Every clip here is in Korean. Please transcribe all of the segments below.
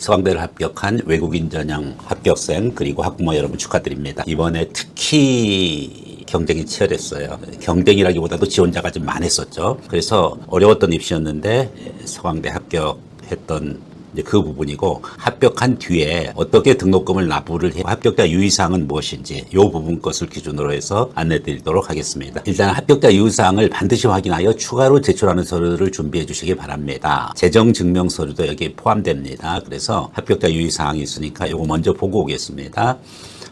서강대를 합격한 외국인 전형 합격생 그리고 학부모 여러분 축하드립니다. 이번에 특히 경쟁이 치열했어요. 경쟁이라기보다도 지원자가 좀 많았었죠. 그래서 어려웠던 입시였는데 서강대 합격했던 그 부분이고, 합격한 뒤에 어떻게 등록금을 납부를 해 합격자 유의사항은 무엇인지 이 부분 것을 기준으로 해서 안내 드리도록 하겠습니다. 일단 합격자 유의사항을 반드시 확인하여 추가로 제출하는 서류를 준비해 주시기 바랍니다. 재정증명 서류도 여기에 포함됩니다. 그래서 합격자 유의사항이 있으니까 이거 먼저 보고 오겠습니다.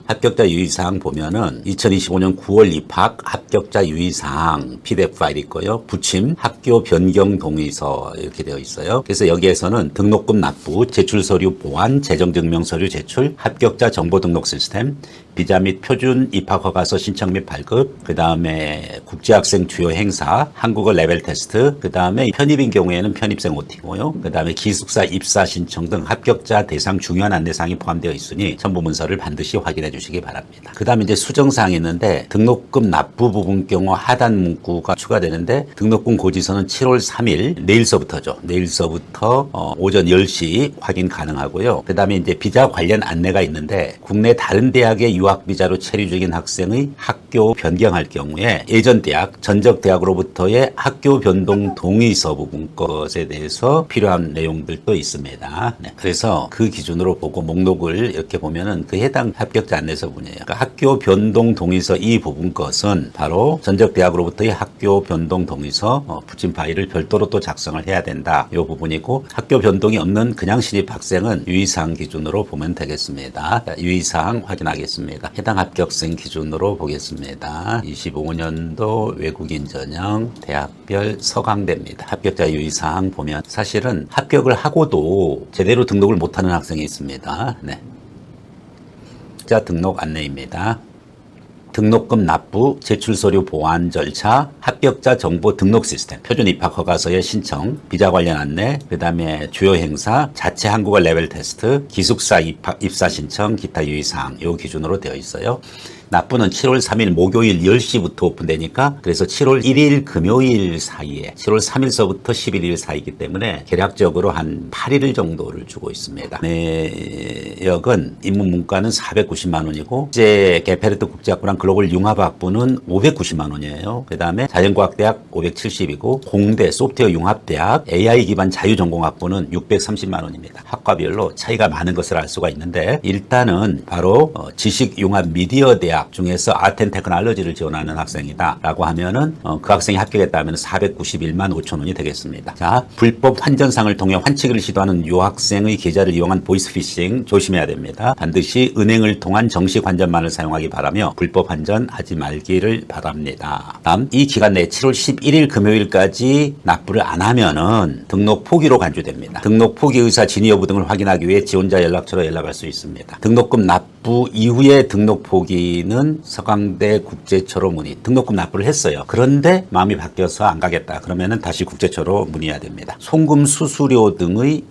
합격자 유의사항 보면은 2025년 9월 입학 합격자 유의사항 PDF 파일이 있고요. 부침 학교 변경 동의서 이렇게 되어 있어요. 그래서 여기에서는 등록금 납부, 제출 서류 보완, 재정증명 서류 제출, 합격자 정보 등록 시스템, 비자 및 표준 입학 허가서 신청 및 발급, 그 다음에 국제학생 주요 행사, 한국어 레벨 테스트, 그 다음에 편입인 경우에는 편입생 OT고요. 그 다음에 기숙사 입사 신청 등 합격자 대상 중요한 안내사항이 포함되어 있으니 첨부 문서를 반드시 확인해 주시기 바랍니다. 그 다음에 이제 수정사항이 있는데, 등록금 납부 부분 경우 하단 문구가 추가되는데, 등록금 고지서는 7월 3일 내일서부터죠. 내일서부터 오전 10시 확인 가능하고요. 그 다음에 이제 비자 관련 안내가 있는데, 국내 다른 대학의 유학 비자로 체류 중인 학생의 학교 변경할 경우에 예전 대학, 전적 대학으로부터의 학교 변동 동의서 부분 것에 대해서 필요한 내용들도 있습니다. 네. 그래서 그 기준으로 보고 목록을 이렇게 보면은 그 해당 합격자 안내서분이에요. 그러니까 학교 변동 동의서 이 부분 것은 바로 전적 대학으로부터의 학교 변동 동의서 부침 파일을 별도로 또 작성을 해야 된다. 이 부분이고, 학교 변동이 없는 그냥 신입 학생은 유의사항 기준으로 보면 되겠습니다. 유의사항 확인하겠습니다. 해당 합격생 기준으로 보겠습니다. 25년도 외국인 전형 대학별 서강대입니다. 합격자 유의사항 보면 사실은 합격을 하고도 제대로 등록을 못하는 학생이 있습니다. 네. 자, 등록 안내입니다. 등록금 납부, 제출서류 보완 절차, 합격자 정보 등록 시스템, 표준 입학 허가서의 신청, 비자 관련 안내, 그 다음에 주요 행사, 자체 한국어 레벨 테스트, 기숙사 입사 신청, 기타 유의사항 요 기준으로 되어 있어요. 납부는 7월 3일 목요일 10시부터 오픈되니까, 그래서 7월 1일 금요일 사이에 7월 3일서부터 11일 사이이기 때문에 대략적으로 한 8일 정도를 주고 있습니다. 내역은 인문문과는 490만 원이고, 국제 게페르트 국제학부랑 글로벌 융합학부는 590만 원이에요. 그 다음에 자연과학대학 570이고, 공대 소프트웨어 융합대학 AI 기반 자유전공학부는 630만 원입니다. 학과별로 차이가 많은 것을 알 수가 있는데, 일단은 바로 지식융합 미디어 대학 중에서 아트 테크놀로지를 지원하는 학생이다 라고 하면은 그 학생이 합격했다면 491만 5천 원이 되겠습니다. 자, 불법 환전상을 통해 환치기를 시도하는 유학생의 계좌를 이용한 보이스피싱 조심해야 됩니다. 반드시 은행을 통한 정식 환전만을 사용하기 바라며 불법 환전하지 말기를 바랍니다. 다음, 이 기간 내에 7월 11일 금요일까지 납부를 안 하면은 등록 포기로 간주됩니다. 등록 포기 의사 진위 여부 등을 확인하기 위해 지원자 연락처로 연락할 수 있습니다. 등록금 납부 이후에 등록 포기는 서강대 국제처로 문의, 등록금 납부를 했어요. 그런데 마음이 바뀌어서 안 가겠다. 그러면은 다시 국제처로 문의해야 됩니다. 송금 수수료 등의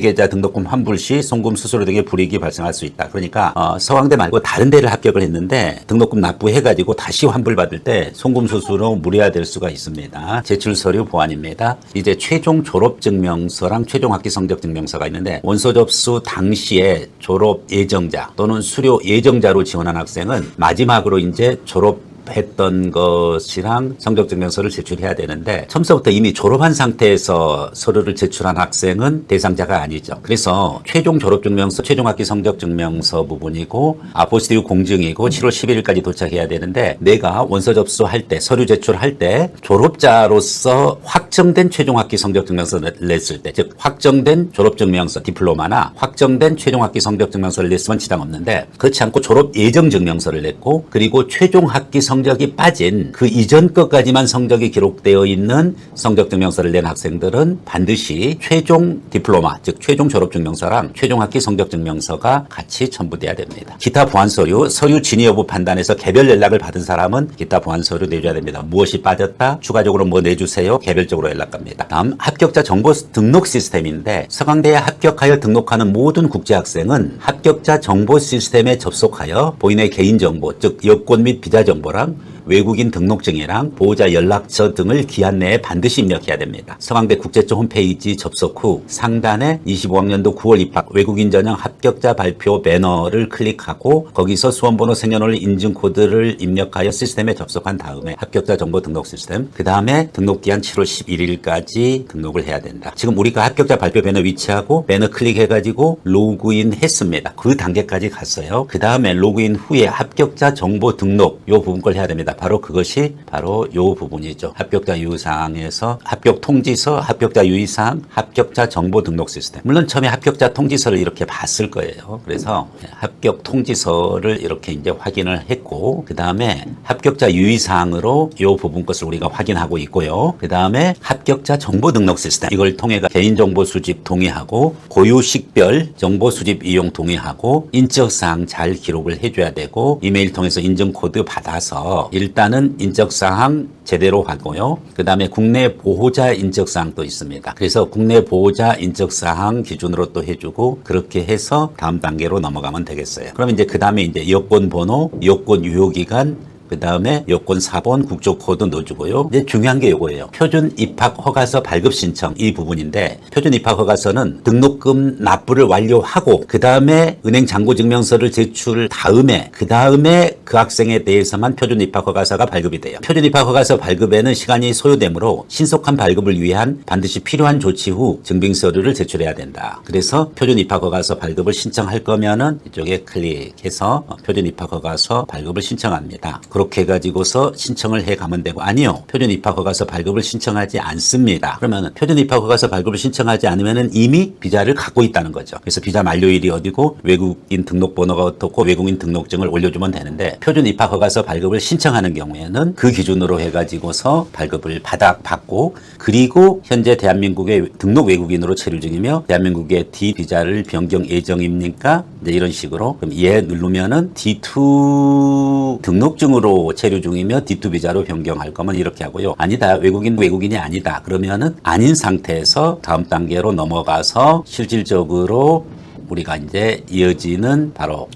계좌 등록금 환불 시 송금 수수료 등의 불이익이 발생할 수 있다. 그러니까 서강대 말고 다른 데를 합격을 했는데 등록금 납부해가지고 다시 환불받을 때 송금 수수료 물어야 될 수가 있습니다. 제출 서류 보완입니다. 이제 최종 졸업증명서랑 최종 학기 성적 증명서가 있는데, 원서 접수 당시에 졸업 예정자 또는 수료 예정자로 지원한 학생은 마지막으로 이제 졸업했던 것이랑 성적증명서를 제출해야 되는데, 처음서부터 이미 졸업한 상태에서 서류를 제출한 학생은 대상자가 아니죠. 그래서 최종 졸업증명서, 최종 학기 성적증명서 부분이고 아포스티브 공증이고 7월 11일까지 도착해야 되는데, 내가 원서 접수할 때, 서류 제출할 때 졸업자로서 확정된 최종 학기 성적증명서를 냈을 때, 즉 확정된 졸업증명서 디플로마나 확정된 최종 학기 성적증명서를 냈으면 지장 없는데, 그렇지 않고 졸업 예정 증명서를 냈고, 그리고 최종 학기 성적이 빠진 그 이전 것까지만 성적이 기록되어 있는 성적증명서를 낸 학생들은 반드시 최종 디플로마, 즉 최종 졸업증명서랑 최종 학기 성적증명서가 같이 첨부돼야 됩니다. 기타 보완 서류, 서류 진위 여부 판단해서 개별 연락을 받은 사람은 기타 보완 서류 내줘야 됩니다. 무엇이 빠졌다, 추가적으로 뭐 내주세요, 개별적으로 연락합니다. 다음, 합격자 정보 등록 시스템인데, 서강대에 합격하여 등록하는 모든 국제학생은 합격자 정보 시스템에 접속하여 본인의 개인정보, 즉 여권 및 비자 정보랑 외국인 등록증이랑 보호자 연락처 등을 기한 내에 반드시 입력해야 됩니다. 서강대 국제청 홈페이지 접속 후 상단에 25학년도 9월 입학 외국인 전형 합격자 발표 배너를 클릭하고 거기서 수험번호 생년월 인증코드를 입력하여 시스템에 접속한 다음에 합격자 정보 등록 시스템 그 다음에 등록기한 7월 11일까지 등록을 해야 된다. 지금 우리가 합격자 발표 배너 위치하고 배너 클릭해가지고 로그인 했습니다. 그 단계까지 갔어요. 그 다음에 로그인 후에 합격자 정보 등록 요 부분 걸 해야 됩니다. 바로 그것이 바로 요 부분이죠. 합격자 유의사항에서 합격 통지서, 합격자 유의사항, 합격자 정보 등록 시스템. 물론 처음에 합격자 통지서를 이렇게 봤을 거예요. 그래서 합격 통지서를 이렇게 이제 확인을 했고 그 다음에 합격자 유의사항으로 요 부분 것을 우리가 확인하고 있고요. 그 다음에 합격자 정보 등록 시스템 이걸 통해 개인정보 수집 동의하고 고유식별 정보 수집 이용 동의하고 인적사항 잘 기록을 해줘야 되고 이메일 통해서 인증코드 받아서 일단은 인적사항 제대로 하고요. 그 다음에 국내 보호자 인적사항도 있습니다. 그래서 국내 보호자 인적사항 기준으로 또 해주고 그렇게 해서 다음 단계로 넘어가면 되겠어요. 그럼 이제 그 다음에 이제 여권 번호, 여권 유효기간 그 다음에 여권 4번 국적코드 넣어주고요. 이제 중요한 게 이거예요. 표준 입학 허가서 발급 신청 이 부분인데 표준 입학 허가서는 등록금 납부를 완료하고 그 다음에 은행 잔고증명서를 제출 다음에 그 다음에 그 학생에 대해서만 표준 입학 허가서가 발급이 돼요. 표준 입학 허가서 발급에는 시간이 소요되므로 신속한 발급을 위한 반드시 필요한 조치 후 증빙 서류를 제출해야 된다. 그래서 표준 입학 허가서 발급을 신청할 거면은 이쪽에 클릭해서 표준 입학 허가서 발급을 신청합니다. 그렇게 해가지고서 신청을 해가면 되고 아니요. 표준 입학 허가서 발급을 신청하지 않습니다. 그러면 표준 입학 허가서 발급을 신청하지 않으면 이미 비자를 갖고 있다는 거죠. 그래서 비자 만료일이 어디고 외국인 등록번호가 어떻고 외국인 등록증을 올려주면 되는데 표준 입학 허가서 발급을 신청하는 경우에는 그 기준으로 해가지고서 발급을 받고 그리고 현재 대한민국의 등록 외국인으로 체류 중이며 대한민국의 D 비자를 변경 예정입니까? 이제 이런 식으로 그럼 예 누르면은 D2 등록증으로 체류 중이며 D2 비자로 변경할 거면 이렇게 하고요. 아니다. 외국인이 아니다. 그러면은 아닌 상태에서 다음 단계로 넘어가서 실질적으로 우리가 이제 이어지는 바로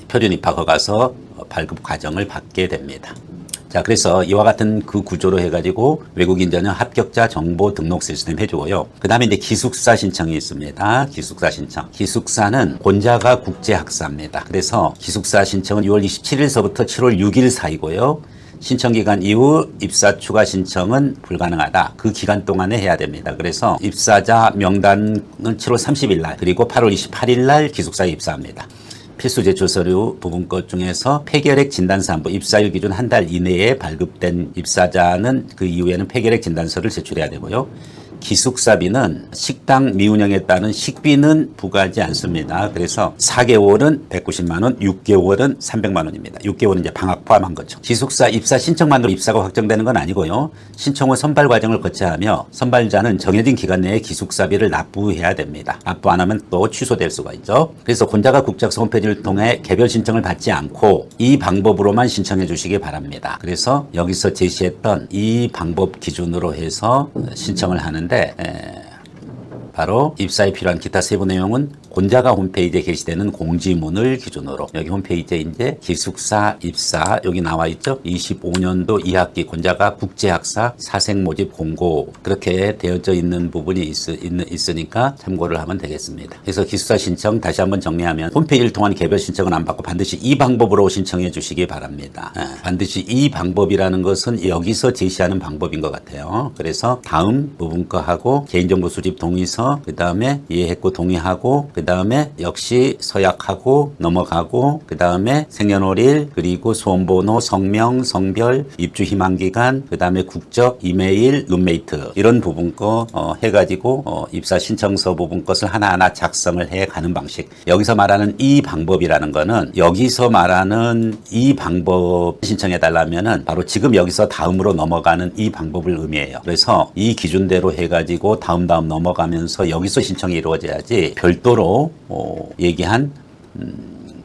표준 입학 허가서 발급 과정을 받게 됩니다. 자, 그래서 이와 같은 그 구조로 해가지고 외국인 전형 합격자 정보 등록 시스템 해주고요. 그 다음에 이제 기숙사 신청이 있습니다. 기숙사 신청. 기숙사는 본자가 국제학사입니다. 그래서 기숙사 신청은 6월 27일서부터 7월 6일 사이고요. 신청기간 이후 입사 추가 신청은 불가능하다. 그 기간 동안에 해야 됩니다. 그래서 입사자 명단은 7월 30일 날 그리고 8월 28일 날 기숙사에 입사합니다. 필수 제출 서류 부분 것 중에서 폐결핵 진단사안부 입사일 기준 한 달 이내에 발급된 입사자는 그 이후에는 폐결핵 진단서를 제출해야 되고요. 기숙사비는 식당 미운영에 따른 식비는 부과하지 않습니다. 그래서 4개월은 190만 원, 6개월은 300만 원입니다. 6개월은 이제 방학 포함한 거죠. 기숙사 입사 신청만으로 입사가 확정되는 건 아니고요. 신청 후 선발 과정을 거쳐야 하며 선발자는 정해진 기간 내에 기숙사비를 납부해야 됩니다. 납부 안 하면 또 취소될 수가 있죠. 그래서 본자가 국제학사 홈페이지를 통해 개별 신청을 받지 않고 이 방법으로만 신청해 주시기 바랍니다. 그래서 여기서 제시했던 이 방법 기준으로 해서 신청을 하는 바로 입사에 필요한 기타 세부 내용은 본자가 홈페이지에 게시되는 공지문을 기준으로 여기 홈페이지에 이제 기숙사 입사 여기 나와 있죠. 25년도 2학기 본자가 국제학사 사생 모집 공고 그렇게 되어져 있는 부분이 있으니까 참고를 하면 되겠습니다. 그래서 기숙사 신청 다시 한번 정리하면 홈페이지를 통한 개별 신청은 안 받고 반드시 이 방법으로 신청해 주시기 바랍니다. 반드시 이 방법이라는 것은 여기서 제시하는 방법인 것 같아요. 그래서 다음 부분 거 하고 개인정보 수집 동의서 그 다음에 이해했고 동의하고 그 다음에 역시 서약하고 넘어가고 그 다음에 생년월일 그리고 수험번호 성명 성별 입주 희망기간 그 다음에 국적 이메일 룸메이트 이런 부분 거 해가지고 입사 신청서 부분 것을 하나하나 작성을 해 가는 방식. 여기서 말하는 이 방법이라는 거는 여기서 말하는 이 방법 신청해 달라면은 바로 지금 여기서 다음으로 넘어가는 이 방법을 의미해요. 그래서 이 기준대로 해가지고 다음 넘어가면서 여기서 신청이 이루어져야지 별도로 얘기한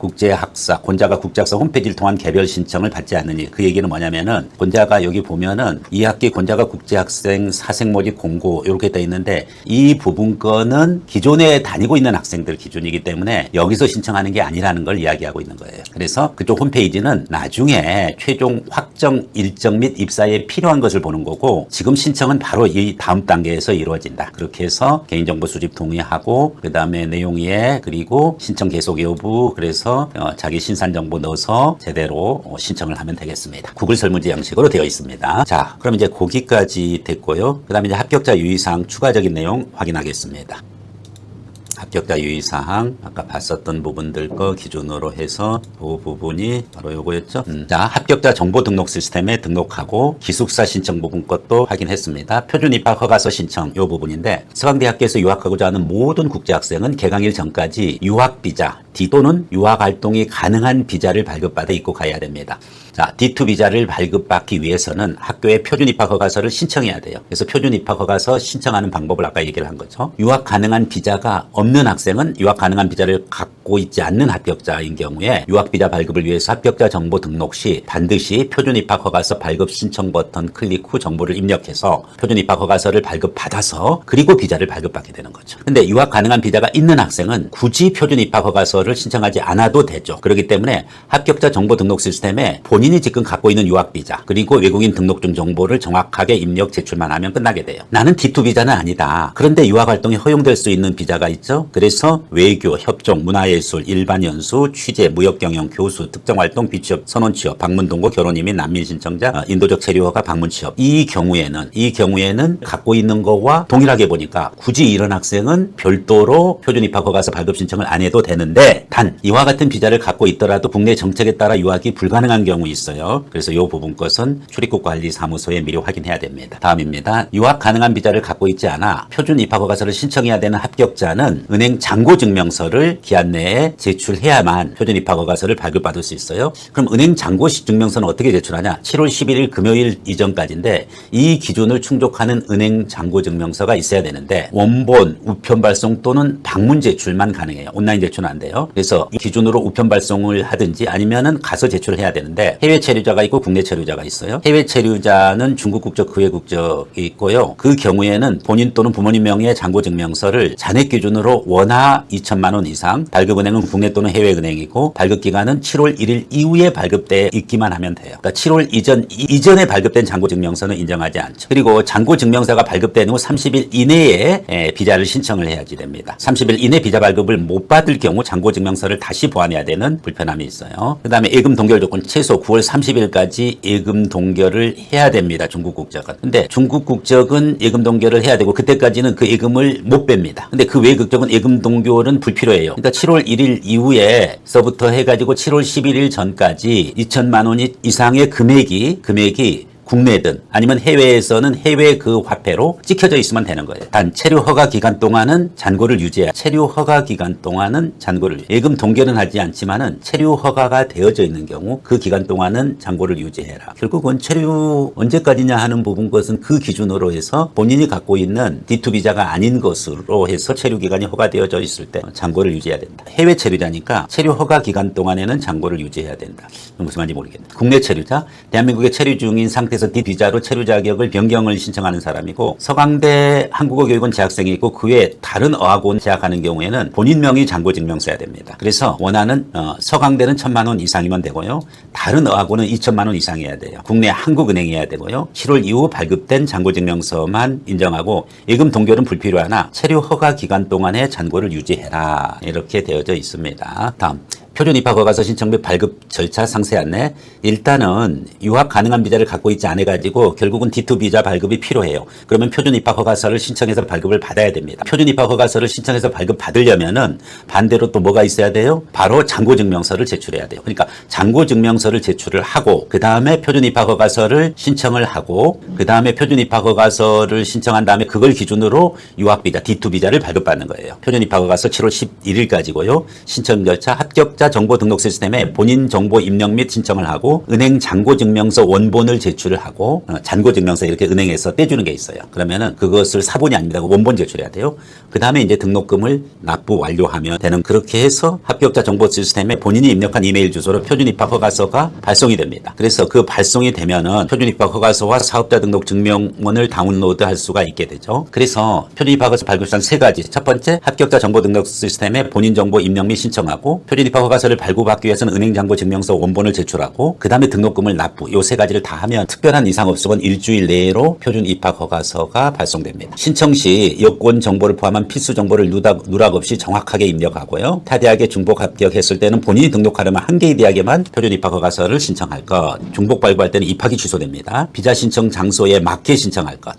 국제학사, 본자가 국제학사 홈페이지를 통한 개별 신청을 받지 않느니 그 얘기는 뭐냐면은 본자가 여기 보면은 2학기 본자가 국제학생 사생 모집 공고 이렇게 돼 있는데 이 부분 거는 기존에 다니고 있는 학생들 기준이기 때문에 여기서 신청하는 게 아니라는 걸 이야기하고 있는 거예요. 그래서 그쪽 홈페이지는 나중에 최종 확정 일정 및 입사에 필요한 것을 보는 거고 지금 신청은 바로 이 다음 단계에서 이루어진다. 그렇게 해서 개인정보 수집 동의하고 그 다음에 내용에 그리고 신청 계속 여부 그래서 자기 신산정보 넣어서 제대로 신청을 하면 되겠습니다. 구글 설문지 양식으로 되어 있습니다. 자, 그럼 이제 거기까지 됐고요. 그 다음에 이제 합격자 유의사항 추가적인 내용 확인하겠습니다. 합격자 유의사항 아까 봤었던 부분들 거 기준으로 해서 그 부분이 바로 요거였죠. 자, 합격자 정보 등록 시스템에 등록하고 기숙사 신청 부분 것도 확인했습니다. 표준 입학 허가서 신청 요 부분인데 서강대학교에서 유학하고자 하는 모든 국제학생은 개강일 전까지 유학비자 D 또는 유학활동이 가능한 비자를 발급받아 입고 가야 됩니다. 자, D2 비자를 발급받기 위해서는 학교에 표준 입학 허가서를 신청해야 돼요. 그래서 표준 입학 허가서 신청하는 방법을 아까 얘기를 한 거죠. 유학 가능한 비자가 없는 학생은 유학 가능한 비자를 갖고 있지 않는 합격자인 경우에 유학 비자 발급을 위해서 합격자 정보 등록 시 반드시 표준 입학 허가서 발급 신청 버튼 클릭 후 정보를 입력해서 표준 입학 허가서를 발급받아서 그리고 비자를 발급받게 되는 거죠. 근데 유학 가능한 비자가 있는 학생은 굳이 표준 입학 허가서를 신청하지 않아도 되죠. 그렇기 때문에 합격자 정보 등록 시스템에 본인이 지금 갖고 있는 유학 비자 그리고 외국인 등록증 정보를 정확하게 입력 제출만 하면 끝나게 돼요. 나는 D2 비자는 아니다. 그런데 유학 활동이 허용될 수 있는 비자가 있죠. 그래서 외교, 협종, 문화예술, 일반 연수, 취재, 무역경영, 교수, 특정활동, 비취업, 선원취업, 방문동거, 결혼이민, 난민 신청자, 인도적 체류허가, 방문취업 이 경우에는 갖고 있는 거와 동일하게 보니까 굳이 이런 학생은 별도로 표준 입학 허가서 발급 신청을 안 해도 되는데 단 이와 같은 비자를 갖고 있더라도 국내 정책에 따라 유학이 불가능한 경우 있어요. 그래서 이 부분 것은 출입국 관리 사무소에 미리 확인해야 됩니다. 다음입니다. 유학 가능한 비자를 갖고 있지 않아 표준 입학 허가서를 신청해야 되는 합격자는 은행 잔고 증명서를 기한 내에 제출해야만 표준 입학 허가서를 발급받을 수 있어요. 그럼 은행 잔고 증명서는 어떻게 제출하냐? 7월 11일 금요일 이전까지인데 이 기준을 충족하는 은행 잔고 증명서가 있어야 되는데 원본, 우편 발송 또는 방문 제출만 가능해요. 온라인 제출은 안 돼요. 그래서 이 기준으로 우편 발송을 하든지 아니면은 가서 제출해야 되는데 해외 체류자가 있고 국내 체류자가 있어요. 해외 체류자는 중국 국적, 그외 국적이 있고요. 그 경우에는 본인 또는 부모님 명의의 잔고 증명서를 잔액 기준으로 원화 2천만 원 이상, 발급은행은 국내 또는 해외 은행이고 발급 기간은 7월 1일 이후에 발급돼 있기만 하면 돼요. 그러니까 7월 이전에 발급된 잔고 증명서는 인정하지 않죠. 그리고 잔고 증명서가 발급된 후 30일 이내에 비자를 신청을 해야지 됩니다. 30일 이내 비자 발급을 못 받을 경우 잔고 증명서를 다시 보완해야 되는 불편함이 있어요. 그 다음에 예금 동결 조건 최소 9월 30일까지 예금 동결을 해야 됩니다. 중국 국적은. 근데 중국 국적은 예금 동결을 해야 되고 그때까지는 그 예금을 못 뺍니다. 근데 그 외 국적은 예금 동결은 불필요해요. 그러니까 7월 1일 이후에서부터 해가지고 7월 11일 전까지 2천만 원 이상의 금액이 국내든 아니면 해외에서는 해외 그 화폐로 찍혀져 있으면 되는 거예요. 단 체류 허가 기간 동안은 잔고를 유지해야. 체류 허가 기간 동안은 잔고를 예금 동결은 하지 않지만은 체류 허가가 되어져 있는 경우 그 기간 동안은 잔고를 유지해라. 결국은 체류 언제까지냐 하는 부분 것은 그 기준으로 해서 본인이 갖고 있는 D2 비자가 아닌 것으로 해서 체류 기간이 허가되어져 있을 때 잔고를 유지해야 된다. 해외 체류자니까 체류 허가 기간 동안에는 잔고를 유지해야 된다. 무슨 말인지 모르겠네. 국내 체류자, 대한민국에 체류 중인 상태 그래서 D 비자로 체류 자격을 변경을 신청하는 사람이고 서강대 한국어교육원 재학생이 있고 그 외에 다른 어학원 재학하는 경우에는 본인 명의 잔고 증명 써야 됩니다. 그래서 원하는 서강대는 1,000만 원 이상이면 되고요. 다른 어학원은 2천만 원 이상이어야 돼요. 국내 한국은행이어야 되고요. 7월 이후 발급된 잔고 증명서만 인정하고 예금 동결은 불필요하나 체류 허가 기간 동안에 잔고를 유지해라. 이렇게 되어져 있습니다. 다음. 표준 입학 허가서 신청 및 발급 절차 상세 안내. 일단은 유학 가능한 비자를 갖고 있지 않아가지고 결국은 D2 비자 발급이 필요해요. 그러면 표준 입학 허가서를 신청해서 발급을 받아야 됩니다. 표준 입학 허가서를 신청해서 발급 받으려면은 반대로 또 뭐가 있어야 돼요? 바로 잔고 증명서를 제출해야 돼요. 그러니까 잔고 증명서를 제출을 하고 그 다음에 표준 입학 허가서를 신청을 하고 그 다음에 표준 입학 허가서를 신청한 다음에 그걸 기준으로 유학 비자 D2 비자를 발급받는 거예요. 표준 입학 허가서 7월 11일까지고요. 신청 절차 합격자 합격자 정보 등록 시스템에 본인 정보 입력 및 신청을 하고 은행 잔고증명서 원본을 제출을 하고 잔고증명서 이렇게 은행에서 떼주는 게 있어요. 그러면은 그것을 사본이 아닙니다. 원본 제출해야 돼요. 그 다음에 이제 등록금을 납부 완료하면 되는 그렇게 해서 합격자 정보 시스템에 본인이 입력한 이메일 주소로 표준 입학 허가서가 발송이 됩니다. 그래서 그 발송이 되면은 표준 입학 허가서와 사업자 등록 증명원을 다운로드할 수가 있게 되죠. 그래서 표준 입학 허가서 발급상 세 가지. 첫 번째, 합격자 정보 등록 시스템에 본인 정보 입력 및 신청하고 표준 입학 허가서를 발급받기 위해서는 은행 잔고 증명서 원본을 제출하고 그 다음에 등록금을 납부. 요 세 가지를 다 하면 특별한 이상 없으면 일주일 내로 표준 입학 허가서가 발송됩니다. 신청 시 여권 정보를 포함한 필수 정보를 누락 없이 정확하게 입력하고요. 타 대학에 중복 합격했을 때는 본인이 등록하려면 한 개의 대학에만 표준 입학 허가서를 신청할 것. 중복 발급할 때는 입학이 취소됩니다. 비자 신청 장소에 맞게 신청할 것.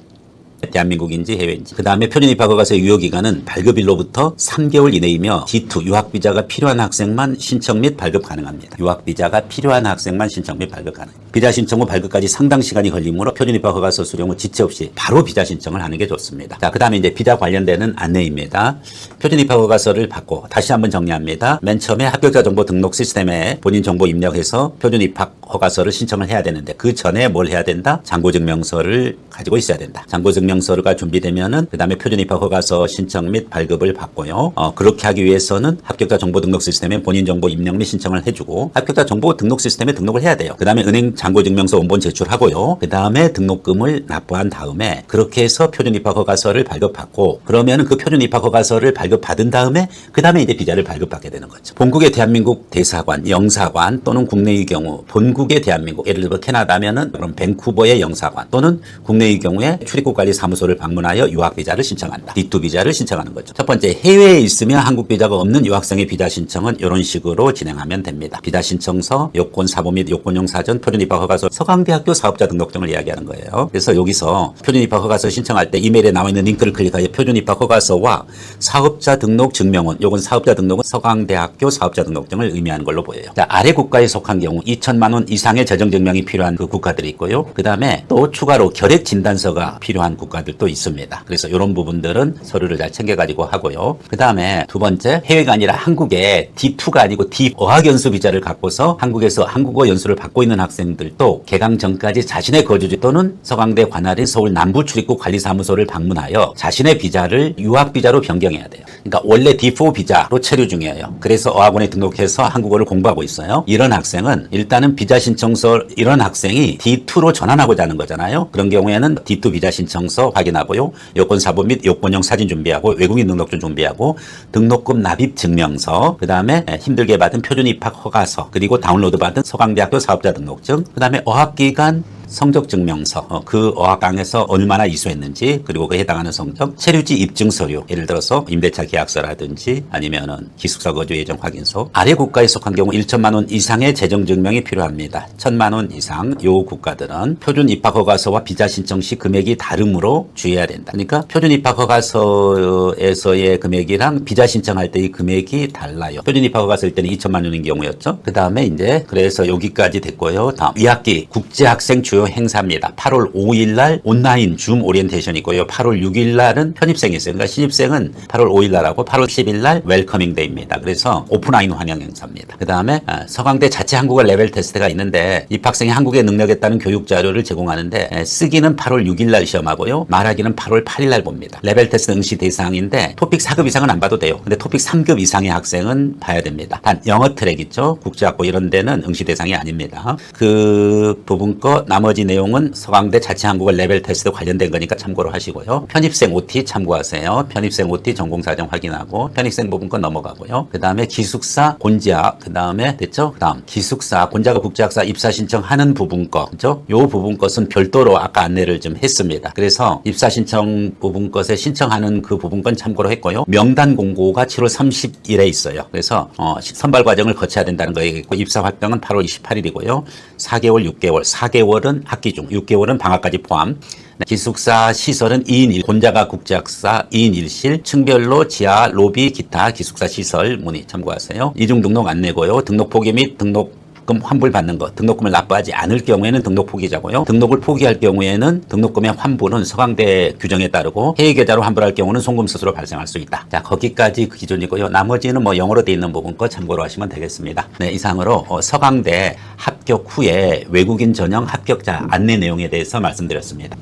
대한민국인지 해외인지. 그 다음에 표준 입학 허가서의 유효기간은 발급일로부터 3개월 이내이며 D2 유학비자가 필요한 학생만 신청 및 발급 가능합니다. 유학비자가 필요한 학생만 신청 및 발급 가능합니다. 비자 신청 후 발급까지 상당 시간이 걸리므로 표준 입학 허가서 수령 후 지체 없이 바로 비자 신청을 하는 게 좋습니다. 자, 그 다음에 이제 비자 관련되는 안내입니다. 표준 입학 허가서를 받고 다시 한번 정리합니다. 맨 처음에 합격자 정보 등록 시스템에 본인 정보 입력해서 표준 입학 허가서를 신청을 해야 되는데 그 전에 뭘 해야 된다? 잔고증명서를 가지고 있어야 된다. 잔고증명서가 준비되면은 그 다음에 표준 입학 허가서 신청 및 발급을 받고요. 그렇게 하기 위해서는 합격자 정보 등록 시스템에 본인 정보 입력 및 신청을 해주고 합격자 정보 등록 시스템에 등록을 해야 돼요. 그 다음에 은행 잔고증명서 원본 제출하고요. 그 다음에 등록금을 납부한 다음에 그렇게 해서 표준 입학 허가서를 발급받고 그러면은 그 표준 입학 허가서를 발급받은 다음에 그 다음에 이제 비자를 발급받게 되는 거죠. 본국의 대한민국 대사관, 영사관 또는 국내의 경우 본국의 대한민국 예를 들어 캐나다면은 그럼 밴쿠버의 영사관 또는 국내의 경우에 출입국관리사무소를 방문하여 유학비자를 신청한다. D2 비자를 신청하는 거죠. 첫 번째, 해외에 있으며 한국 비자가 없는 유학생의 비자 신청은 이런 식으로 진행하면 됩니다. 비자 신청서, 요건 사보 및 요건용 사전, 표준 입학 허가서, 서강대학교 사업자 등록증을 이야기하는 거예요. 그래서 여기서 표준 입학 허가서 신청할 때 이메일에 나와 있는 링크를 클릭하여 표준 입학 허가서와 사업자 등록 증명원, 요건 사업자 등록은 서강대학교 사업자 등록증을 의미하는 걸로 보여요. 자, 아래 국가에 속한 경우 2천만 원 이상의 재정 증명이 필요한 그 국가들이 있고요. 그 다음에 또 추가로 결핵 진단서가 필요한 국가들도 있습니다. 그래서 이런 부분들은 서류를 잘 챙겨가지고 하고요. 그 다음에 두 번째, 해외가 아니라 한국에 D2가 아니고 D 어학연수 비자를 갖고서 한국에서 한국어 연수를 받고 있는 학생들도 개강 전까지 자신의 거주지 또는 서강대 관할인 서울 남부 출입국 관리사무소를 방문하여 자신의 비자를 유학 비자로 변경해야 돼요. 그러니까 원래 D4 비자로 체류 중이에요. 그래서 어학원에 등록해서 한국어를 공부하고 있어요. 이런 학생은 일단은 비자 신청서, 이런 학생이 D2로 전환하고자 하는 거잖아요. 그런 경우에는 D2 비자 신청서 확인하고요. 요건 사본 및 요건용 사진 준비하고 외국인 등록증 준비하고 등록금 납입 증명서, 그 다음에 힘들게 받은 표준 입학 허가서, 그리고 다운로드 받은 서강대학교 사업자 등록증, 그 다음에 어학기간 성적 증명서, 그 어학강에서 얼마나 이수했는지, 그리고 그에 해당하는 성적, 체류지 입증 서류, 예를 들어서 임대차 계약서라든지 아니면은 기숙사 거주 예정 확인서. 아래 국가에 속한 경우 1천만 원 이상의 재정 증명이 필요합니다. 1천만 원 이상 요 국가들은 표준 입학 허가서와 비자 신청 시 금액이 다르므로 주의해야 된다. 그러니까 표준 입학 허가서에서의 금액이랑 비자 신청할 때의 금액이 달라요. 표준 입학 허가서일 때는 2천만 원인 경우였죠. 그 다음에 이제 그래서 여기까지 됐고요. 다음 2학기 국제학생 주요 행사입니다. 8월 5일 날 온라인 줌 오리엔테이션이 있고요. 8월 6일 날은 편입생이 있어요. 그러니까 신입생은 8월 5일 날하고 8월 10일 날 웰커밍 데이입니다. 그래서 오프라인 환영 행사입니다. 그 다음에 서강대 자체 한국어 레벨 테스트가 있는데 입학생이 한국의 능력에 따른 교육 자료를 제공하는데 쓰기는 8월 6일 날 시험하고요. 말하기는 8월 8일 날 봅니다. 레벨 테스트 응시 대상인데 토픽 4급 이상은 안 봐도 돼요. 근데 토픽 3급 이상의 학생은 봐야 됩니다. 단 영어 트랙 있죠. 국제학부 이런 데는 응시 대상이 아닙니다. 그 부분 거 나머지 내용은 서강대 자체 한국어 레벨 테스트 관련된 거니까 참고로 하시고요. 편입생 OT 참고하세요. 편입생 OT 전공사정 확인하고 편입생 부분 건 넘어가고요. 그 다음에 기숙사 본지학, 그 다음에 됐죠? 그 다음 기숙사 본자가 국제학사 입사 신청하는 부분 거, 그죠? 요 부분 것은 별도로 아까 안내를 좀 했습니다. 그래서 입사 신청 부분 것에 신청하는 그 부분 건 참고로 했고요. 명단 공고가 7월 30일에 있어요. 그래서 선발 과정을 거쳐야 된다는 거이고 입사 활동은 8월 28일이고요. 4개월, 6개월, 4개월은 학기 중, 6개월은 방학까지 포함. 기숙사 시설은 2인 1, 본자가 국제학사 2인 1실, 층별로 지하, 로비, 기타 기숙사 시설 문의 참고하세요. 이중 등록 안내고요. 등록 포기 및 등록 그럼 환불받는 거. 등록금을 납부하지 않을 경우에는 등록 포기자고요. 등록을 포기할 경우에는 등록금의 환불은 서강대 규정에 따르고 해외계좌로 환불할 경우는 송금 수수료 발생할 수 있다. 자, 거기까지 그 기준이고요. 나머지는 뭐 영어로 돼 있는 부분 거 참고로 하시면 되겠습니다. 네, 이상으로 서강대 합격 후에 외국인 전형 합격자 안내 내용에 대해서 말씀드렸습니다.